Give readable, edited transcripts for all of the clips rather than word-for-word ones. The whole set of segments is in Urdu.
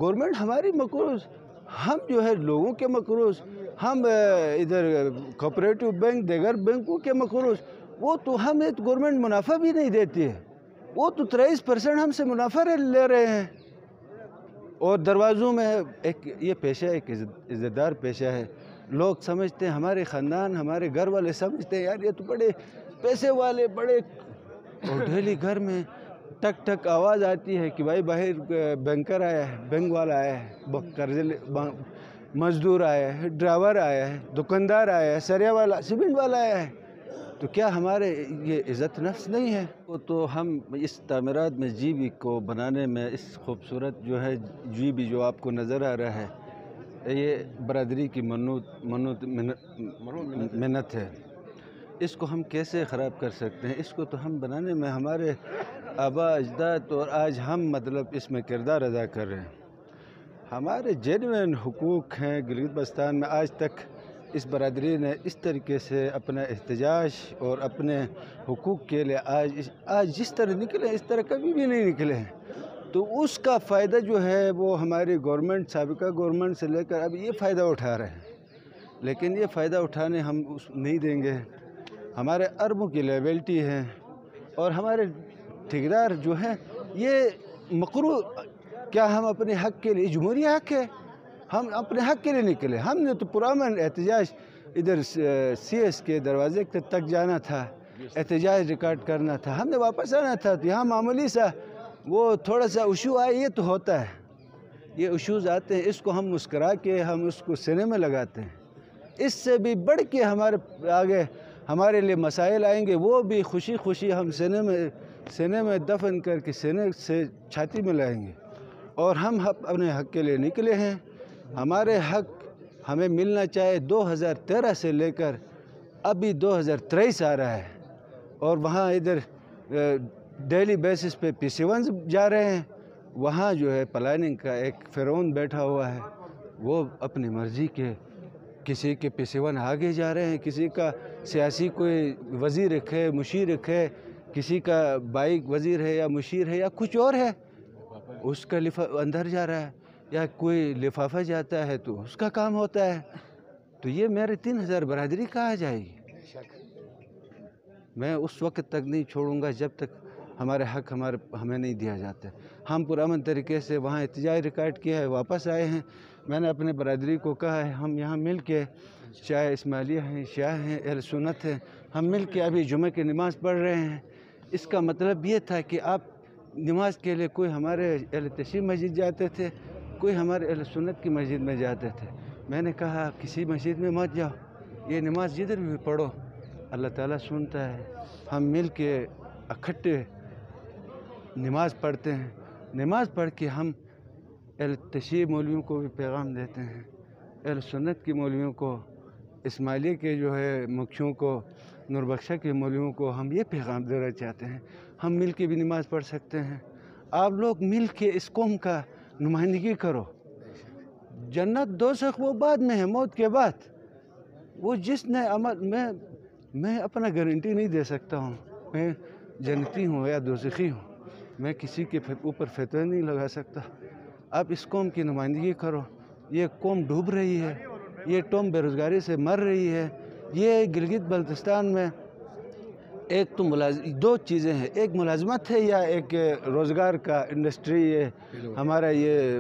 گورنمنٹ ہماری مقروض، ہم جو ہے لوگوں کے مقروض، ہم ادھر کوآپریٹو بینک دیگر بینکوں کے مقروض، وہ تو ہمیں گورنمنٹ منافع بھی نہیں دیتی ہے، وہ تو 23% ہم سے منافع لے رہے ہیں۔ اور دروازوں میں یہ پیشہ ایک عزت دار پیشہ ہے، لوگ سمجھتے ہیں، ہمارے خاندان ہمارے گھر والے سمجھتے ہیں یار یہ تو بڑے پیسے والے بڑے، اور ڈیلی گھر میں ٹک ٹک آواز آتی ہے کہ بھائی باہر بینکر آیا ہے، بینک والا آیا ہے، قرضے مزدور آیا ہے، ڈرائیور آیا ہے، دکاندار آیا ہے، سریا والا سیمنٹ والا آیا ہے، تو کیا ہمارے یہ عزت نفس نہیں ہے؟ تو ہم اس تعمیرات میں جی بی کو بنانے میں، اس خوبصورت جو ہے جی بی جو آپ کو نظر آ رہا ہے، یہ برادری کی منت ہے، اس کو ہم کیسے خراب کر سکتے ہیں؟ اس کو تو ہم بنانے میں ہمارے آباء اجداد اور آج ہم اس میں کردار ادا کر رہے ہیں۔ ہمارے جینوین حقوق ہیں گلگت بلتستان میں، آج تک اس برادری نے اس طریقے سے اپنا احتجاج اور اپنے حقوق کے لیے آج جس طرح نکلے اس طرح کبھی بھی نہیں نکلے ہیں، تو اس کا فائدہ جو ہے وہ ہماری گورنمنٹ، سابقہ گورنمنٹ سے لے کر اب یہ فائدہ اٹھا رہے ہیں، لیکن یہ فائدہ اٹھانے ہم نہیں دیں گے۔ ہمارے اربوں کی لائبلٹی ہے، اور ہمارے ٹھیکیدار جو ہیں یہ مقروض، کیا ہم اپنے حق کے لیے، جمہوری حق ہے، ہم اپنے حق کے لیے نکلے، ہم نے تو پرامن احتجاج ادھر سی ایس کے دروازے تک جانا تھا، احتجاج ریکارڈ کرنا تھا، ہم نے واپس آنا تھا، تو یہاں معمولی سا وہ تھوڑا سا ایشو آئے، یہ تو ہوتا ہے، یہ ایشوز آتے ہیں، اس کو ہم مسکرا کے ہم اس کو سینے میں لگاتے ہیں۔ اس سے بھی بڑھ کے ہمارے آگے ہمارے لیے مسائل آئیں گے، وہ بھی خوشی خوشی ہم سینے میں دفن کر کے سینے سے چھاتی میں لائیں گے، اور ہم اپنے حق کے لیے نکلے ہیں۔ ہمارے حق ہمیں ملنا چاہے 2013 سے لے کر ابھی 2023 آ رہا ہے، اور وہاں ادھر ڈیلی بیسس پہ PC1 جا رہے ہیں، وہاں جو ہے پلاننگ کا ایک فرعون بیٹھا ہوا ہے، وہ اپنی مرضی کے کسی کے PC1 آگے جا رہے ہیں، کسی کا سیاسی کوئی وزیر ہے، مشیر ہے، کسی کا بائک وزیر ہے یا مشیر ہے یا کچھ اور ہے، اس کا اندر جا رہا ہے، یا کوئی لفافہ جاتا ہے تو اس کا کام ہوتا ہے، تو یہ میرے 3000 برادری کہاں جائے گی؟ میں اس وقت تک نہیں چھوڑوں گا جب تک ہمارے حق ہمیں نہیں دیا جاتا۔ ہم پرامن طریقے سے وہاں احتجاج ریکارڈ کیا ہے، واپس آئے ہیں، میں نے اپنے برادری کو کہا ہے ہم یہاں مل کے، چاہے اسماعیلیہ ہیں، شیعہ ہیں، اہل سنت ہیں، ہم مل کے ابھی جمعہ کی نماز پڑھ رہے ہیں۔ اس کا مطلب یہ تھا کہ آپ نماز کے لیے کوئی ہمارے اہل تشیع مسجد جاتے تھے، کوئی ہمارے اہل سنت کی مسجد میں جاتے تھے، میں نے کہا کسی مسجد میں مت جاؤ، یہ نماز جدھر بھی پڑھو اللہ تعالیٰ سنتا ہے۔ ہم مل کے اکٹھے نماز پڑھتے ہیں، نماز پڑھ کے ہم اہل تشیع مولویوں کو بھی پیغام دیتے ہیں، اہل سنت کی مولویوں کو، اسماعیلیہ کے جو ہے مکھیوں کو، نور بخشہ کے مولویوں کو ہم یہ پیغام دینا چاہتے ہیں، ہم مل کے بھی نماز پڑھ سکتے ہیں۔ آپ لوگ مل کے اس قوم کا نمائندگی کرو، جنت دوزخ وہ بعد میں ہے، موت کے بعد، وہ جس نے عمل میں اپنا گارنٹی نہیں دے سکتا ہوں، میں جنتی ہوں یا دوزخی ہوں، میں کسی کے اوپر فتوی نہیں لگا سکتا۔ آپ اس قوم کی نمائندگی کرو، یہ قوم ڈوب رہی ہے، یہ قوم بے روزگاری سے مر رہی ہے، یہ گلگت بلتستان میں ایک تو دو چیزیں ہیں، ایک ملازمت ہے یا ایک روزگار کا انڈسٹری، یہ ہمارا یہ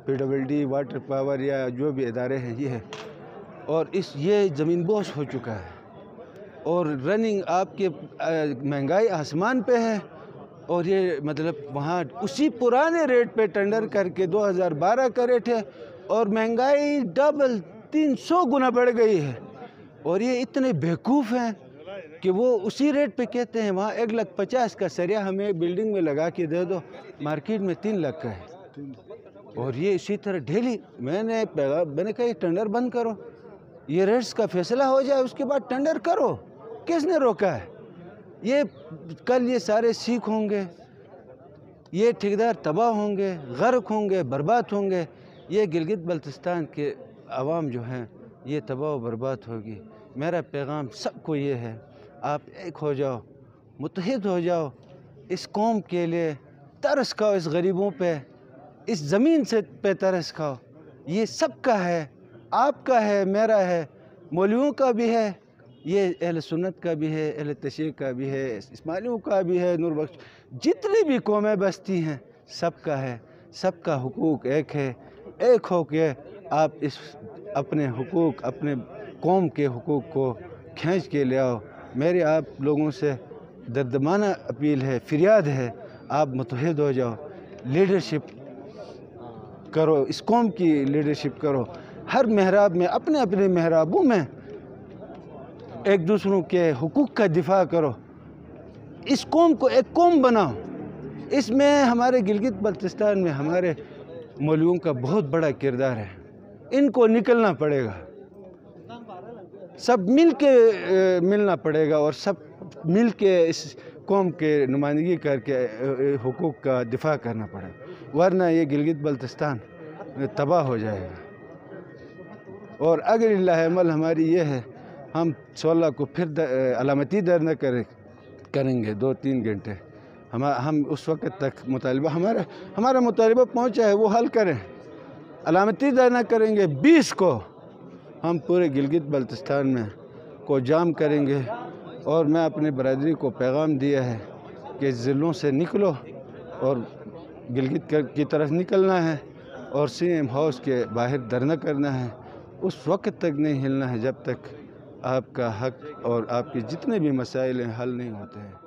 PWD واٹر پاور یا جو بھی ادارے ہیں یہ ہے، اور یہ زمین بوس ہو چکا ہے، اور رننگ آپ کے مہنگائی آسمان پہ ہے، اور یہ مطلب وہاں اسی پرانے ریٹ پہ ٹینڈر کر کے 2012 کا ریٹ ہے، اور مہنگائی ڈبل 300 گنا بڑھ گئی ہے، اور یہ اتنے بیوقوف ہیں کہ وہ اسی ریٹ پہ کہتے ہیں وہاں 1,50,000 کا سریا ہمیں بلڈنگ میں لگا کے دے دو، مارکیٹ میں 3 لاکھ کا ہے، اور یہ اسی طرح ڈیلی میں نے کہا یہ ٹینڈر بند کرو، یہ ریٹس کا فیصلہ ہو جائے اس کے بعد ٹینڈر کرو، کس نے روکا ہے؟ یہ کل یہ سارے سکھ ہوں گے، یہ ٹھیکیدار تباہ ہوں گے، غرق ہوں گے، برباد ہوں گے، یہ گلگت بلتستان کے عوام جو ہیں یہ تباہ و برباد ہوگی۔ میرا پیغام سب کو یہ ہے، آپ ایک ہو جاؤ، متحد ہو جاؤ، اس قوم کے لیے ترس کھاؤ، اس غریبوں پہ، اس زمین سے پہ ترس کھاؤ، یہ سب کا ہے، آپ کا ہے، میرا ہے، مولویوں کا بھی ہے، یہ اہل سنت کا بھی ہے، اہل تشیع کا بھی ہے، اسماعیلیوں کا بھی ہے، نور بخش، جتنی بھی قومیں بستی ہیں سب کا ہے، سب کا حقوق ایک ہے۔ ایک ہو کہ آپ اس اپنے حقوق، اپنے قوم کے حقوق کو کھینچ کے لے آؤ۔ میری آپ لوگوں سے دردمانہ اپیل ہے، فریاد ہے، آپ متحد ہو جاؤ، لیڈرشپ کرو، اس قوم کی لیڈرشپ کرو، ہر محراب میں، اپنے اپنے محرابوں میں ایک دوسروں کے حقوق کا دفاع کرو، اس قوم کو ایک قوم بناؤ۔ اس میں ہمارے گلگت بلتستان میں ہمارے مولویوں کا بہت بڑا کردار ہے، ان کو نکلنا پڑے گا، سب مل کے ملنا پڑے گا، اور سب مل کے اس قوم کے نمائندگی کر کے حقوق کا دفاع کرنا پڑے گا، ورنہ یہ گلگت بلتستان تباہ ہو جائے گا۔ اور اگر اللہ عمل ہماری یہ ہے، ہم 16 کو پھر علامتی دھرنا کریں گے 2-3 گھنٹے، ہم اس وقت تک مطالبہ ہمارا مطالبہ پہنچا ہے وہ حل کریں، علامتی دھرنا کریں گے 20 کو، ہم پورے گلگت بلتستان میں کو جام کریں گے۔ اور میں اپنی برادری کو پیغام دیا ہے کہ ضلعوں سے نکلو اور گلگت کی طرف نکلنا ہے، اور CM ہاؤس کے باہر دھرنا کرنا ہے، اس وقت تک نہیں ہلنا ہے جب تک آپ کا حق اور آپ کے جتنے بھی مسائل ہیں حل نہیں ہوتے ہیں۔